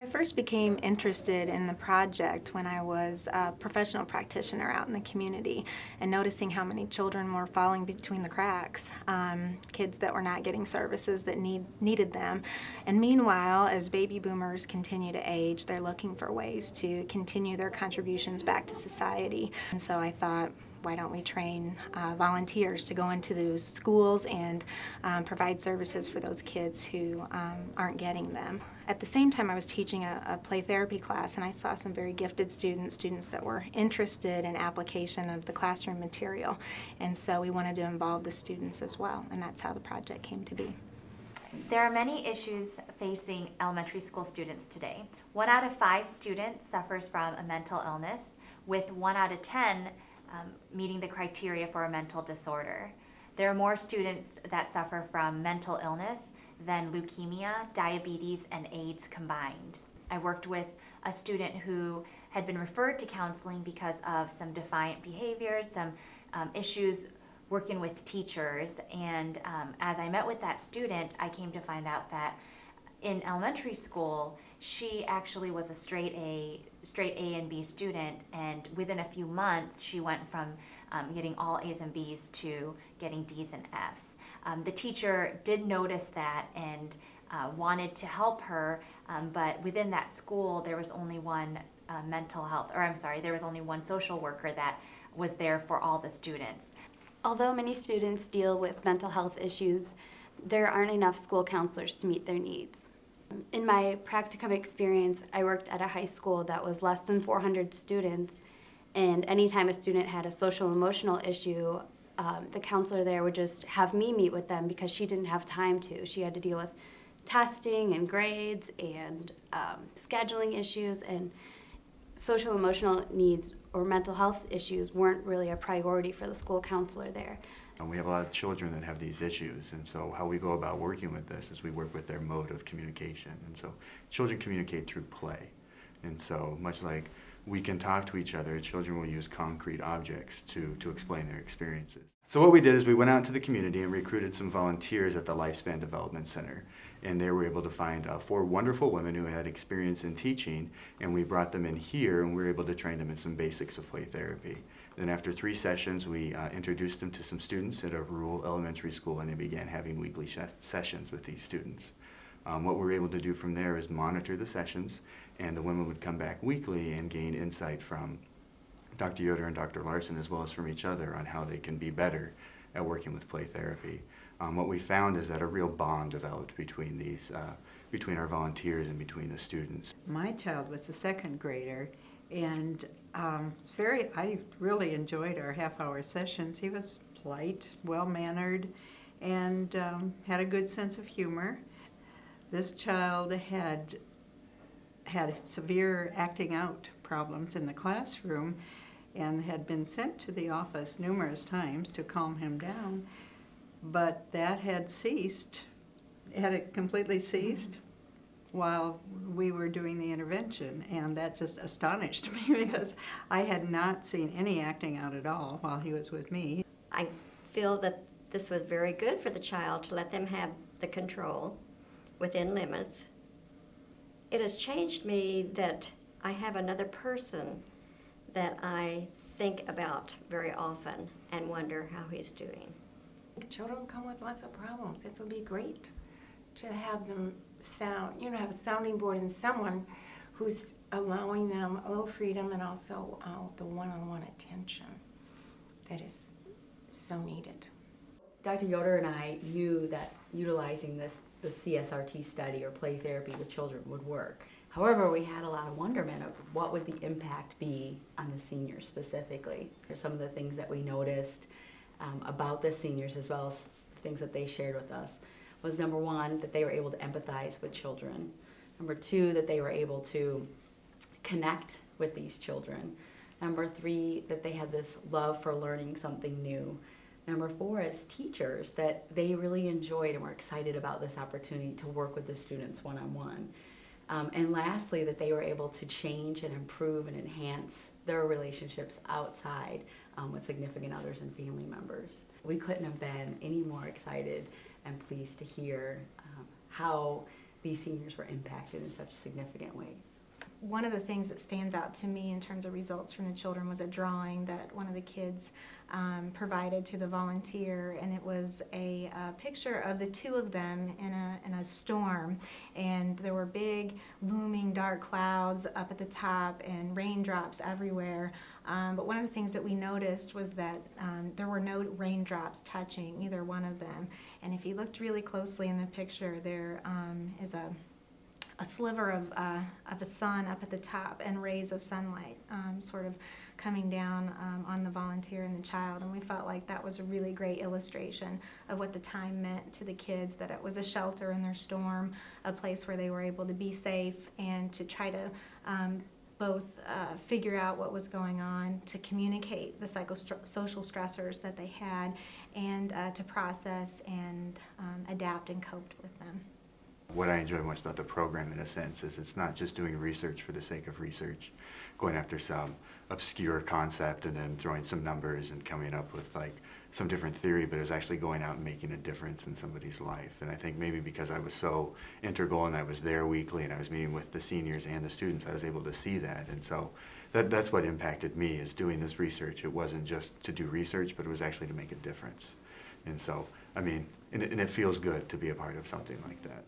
I first became interested in the project when I was a professional practitioner out in the community and noticing how many children were falling between the cracks, kids that were not getting services that needed them. And meanwhile, as baby boomers continue to age, they're looking for ways to continue their contributions back to society. And so I thought, why don't we train volunteers to go into those schools and provide services for those kids who aren't getting them. At the same time, I was teaching a play therapy class, and I saw some very gifted students that were interested in application of the classroom material. And so we wanted to involve the students as well, and that's how the project came to be. There are many issues facing elementary school students today. 1 out of 5 students suffers from a mental illness, with 1 out of 10 meeting the criteria for a mental disorder. There are more students that suffer from mental illness than leukemia, diabetes, and AIDS combined. I worked with a student who had been referred to counseling because of some defiant behaviors, some issues working with teachers, and as I met with that student, I came to find out that in elementary school, she actually was a straight A and B student, and within a few months, she went from getting all A's and B's to getting D's and F's. The teacher did notice that and wanted to help her, but within that school, there was only one there was only one social worker that was there for all the students. Although many students deal with mental health issues, there aren't enough school counselors to meet their needs. In my practicum experience, I worked at a high school that was less than 400 students, and anytime a student had a social emotional issue, the counselor there would just have me meet with them because she didn't have time to. She had to deal with testing and grades and scheduling issues, and social emotional needs or mental health issues weren't really a priority for the school counselor there. And we have a lot of children that have these issues, and so how we go about working with this is we work with their mode of communication. And so children communicate through play. And so much like we can talk to each other, children will use concrete objects to explain their experiences. So what we did is we went out into the community and recruited some volunteers at the Lifespan Development Center. And they were able to find 4 wonderful women who had experience in teaching, and we brought them in here and we were able to train them in some basics of play therapy. Then after 3 sessions, we introduced them to some students at a rural elementary school, and they began having weekly sessions with these students. What we were able to do from there is monitor the sessions, and the women would come back weekly and gain insight from Dr. Yoder and Dr. Larson, as well as from each other, on how they can be better at working with play therapy. What we found is that a real bond developed between these, between our volunteers and between the students. My child was a 2nd grader, and I really enjoyed our half-hour sessions. He was polite, well-mannered, and had a good sense of humor. This child had severe acting out problems in the classroom and had been sent to the office numerous times to calm him down, but that had ceased. Had it completely ceased while we were doing the intervention, and that just astonished me because I had not seen any acting out at all while he was with me. I feel that this was very good for the child to let them have the control within limits. It has changed me that I have another person that I think about very often and wonder how he's doing. Children come with lots of problems. It would be great to have them have a sounding board and someone who's allowing them a little freedom and also the one-on-one attention that is so needed. Dr. Yoder and I knew that utilizing the CSRT study or play therapy with children would work. However, we had a lot of wonderment of what would the impact be on the seniors specifically. Some of the things that we noticed about the seniors, as well as things that they shared with us, was number 1, that they were able to empathize with children. Number 2, that they were able to connect with these children. Number 3, that they had this love for learning something new. Number 4, as teachers, that they really enjoyed and were excited about this opportunity to work with the students one-on-one. And lastly, that they were able to change and improve and enhance their relationships outside with significant others and family members. We couldn't have been any more excited and pleased to hear how these seniors were impacted in such significant ways. One of the things that stands out to me in terms of results from the children was a drawing that one of the kids provided to the volunteer, and it was a picture of the two of them in a storm, and there were big looming dark clouds up at the top and raindrops everywhere. But one of the things that we noticed was that there were no raindrops touching either one of them, and if you looked really closely in the picture, there is a sliver of a sun up at the top and rays of sunlight sort of coming down on the volunteer and the child, and we felt like that was a really great illustration of what the time meant to the kids, that it was a shelter in their storm, a place where they were able to be safe and to try to both figure out what was going on, to communicate the psychosocial stressors that they had, and to process and adapt and cope with them. What I enjoy most about the program, in a sense, is it's not just doing research for the sake of research, going after some obscure concept and then throwing some numbers and coming up with like some different theory, but it's actually going out and making a difference in somebody's life. And I think maybe because I was so integral and I was there weekly and I was meeting with the seniors and the students, I was able to see that. And so that's what impacted me, is doing this research. It wasn't just to do research, but it was actually to make a difference. And so, I mean, and it feels good to be a part of something like that.